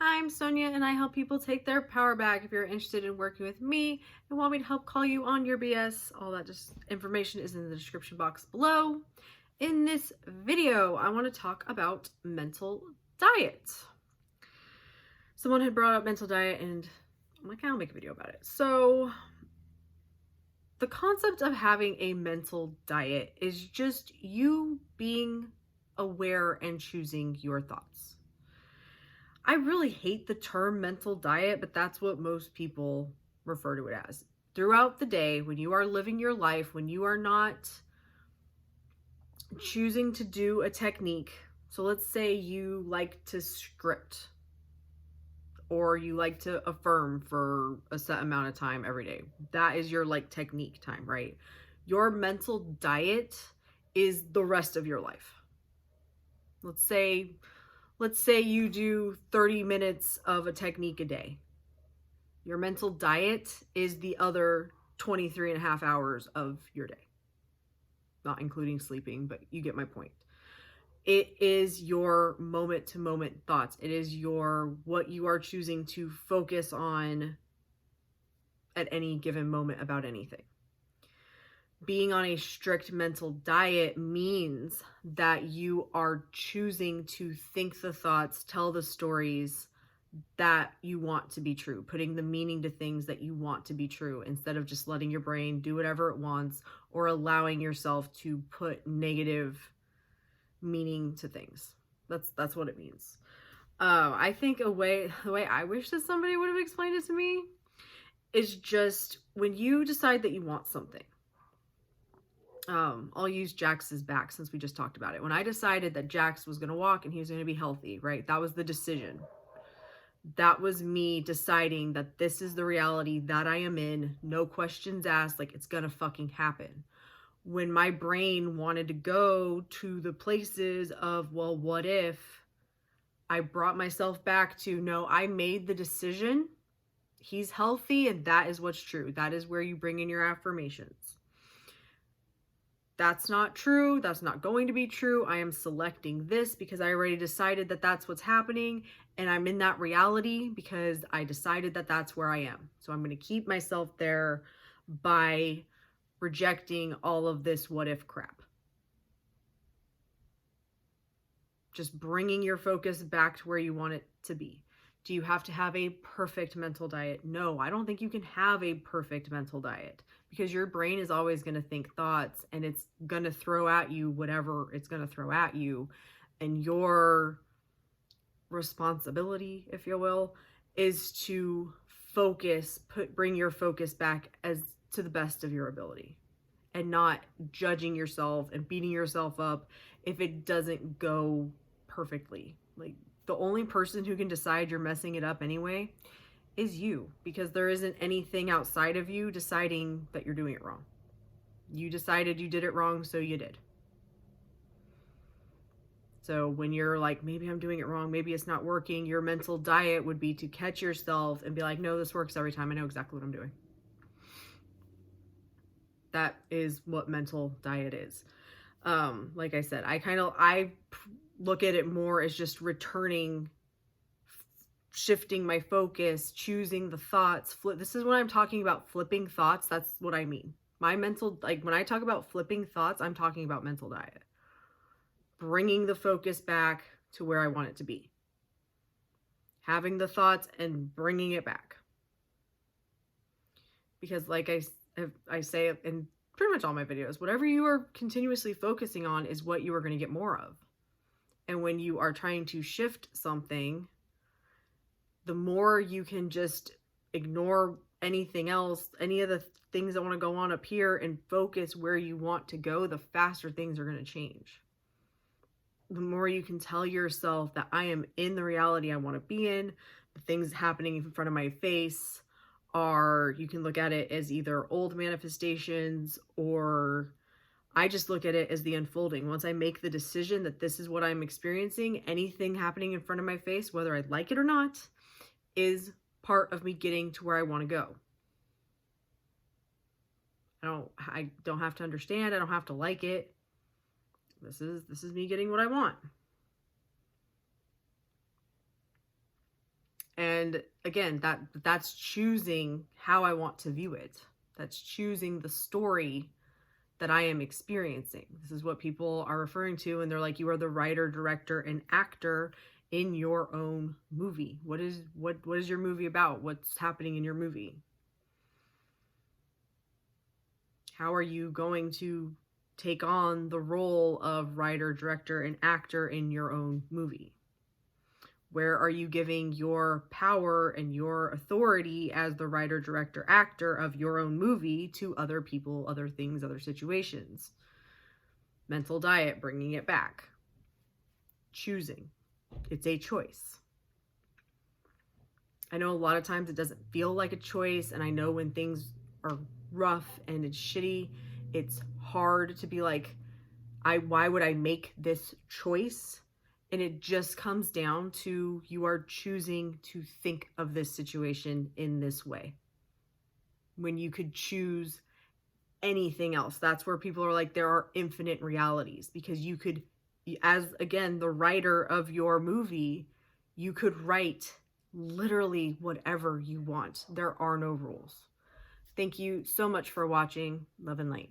I'm Sonia and I help people take their power back. If you're interested in working with me and want me to help call you on your BS, all that just information is in the description box below. In this video, I want to talk about mental diet. Someone had brought up mental diet and I'm like, I'll make a video about it. So the concept of having a mental diet is just you being aware and choosing your thoughts. I really hate the term mental diet, but that's what most people refer to it as. Throughout the day, when you are living your life, when you are not choosing to do a technique, so let's say you like to script or you like to affirm for a set amount of time every day. That is your technique time, right? Your mental diet is the rest of your life. Let's say you do 30 minutes of a technique a day. Your mental diet is the other 23 and a half hours of your day. Not including sleeping, but you get my point. It is your moment to moment thoughts. It is what you are choosing to focus on at any given moment about anything. Being on a strict mental diet means that you are choosing to think the thoughts, tell the stories that you want to be true, putting the meaning to things that you want to be true instead of just letting your brain do whatever it wants or allowing yourself to put negative meaning to things. That's what it means. I think the way I wish that somebody would have explained it to me is just when you decide that you want something. I'll use Jax's back since we just talked about it. When I decided that Jax was going to walk and he was going to be healthy, right? That was the decision. That was me deciding that this is the reality that I am in. No questions asked. It's gonna fucking happen. When my brain wanted to go to the places of, well, what if, I brought myself back to, no, I made the decision. He's healthy and that is what's true. That is where you bring in your affirmations. That's not true. That's not going to be true. I am selecting this because I already decided that that's what's happening. And I'm in that reality because I decided that that's where I am. So I'm going to keep myself there by rejecting all of this what if crap. Just bringing your focus back to where you want it to be. Do you have to have a perfect mental diet? No, I don't think you can have a perfect mental diet because your brain is always going to think thoughts and it's going to throw at you whatever it's going to throw at you. And your responsibility, if you will, is to bring your focus back as to the best of your ability and not judging yourself and beating yourself up if it doesn't go perfectly. The only person who can decide you're messing it up anyway is you, because there isn't anything outside of you deciding that you're doing it wrong. You decided you did it wrong, so you did. So when you're like, maybe I'm doing it wrong, maybe it's not working, your mental diet would be to catch yourself and be like, no, this works every time. I know exactly what I'm doing. That is what mental diet is. Like I said, I look at it more as just shifting my focus, choosing the thoughts. This is when I'm talking about flipping thoughts. That's what I mean. My mental, when I talk about flipping thoughts, I'm talking about mental diet. Bringing the focus back to where I want it to be. Having the thoughts and bringing it back. Because like I say in pretty much all my videos, whatever you are continuously focusing on is what you are going to get more of. And when you are trying to shift something, the more you can just ignore anything else, any of the things that want to go on up here and focus where you want to go, the faster things are going to change. The more you can tell yourself that I am in the reality I want to be in, the things happening in front of my face you can look at it as either old manifestations, or I just look at it as the unfolding. Once I make the decision that this is what I'm experiencing, anything happening in front of my face, whether I like it or not, is part of me getting to where I want to go. I don't have to understand. I don't have to like it. This is me getting what I want. And again, that's choosing how I want to view it. That's choosing the story that I am experiencing. This is what people are referring to, and they're like, you are the writer, director, and actor in your own movie. What is your movie about? What's happening in your movie? How are you going to take on the role of writer, director, and actor in your own movie? Where are you giving your power and your authority as the writer, director, actor of your own movie to other people, other things, other situations? Mental diet, bringing it back. Choosing. It's a choice. I know a lot of times it doesn't feel like a choice, and I know when things are rough and it's shitty, it's hard to be like, why would I make this choice? And it just comes down to you are choosing to think of this situation in this way. When you could choose anything else. That's where people are like, there are infinite realities, because you could, as again, the writer of your movie, you could write literally whatever you want. There are no rules. Thank you so much for watching. Love and light.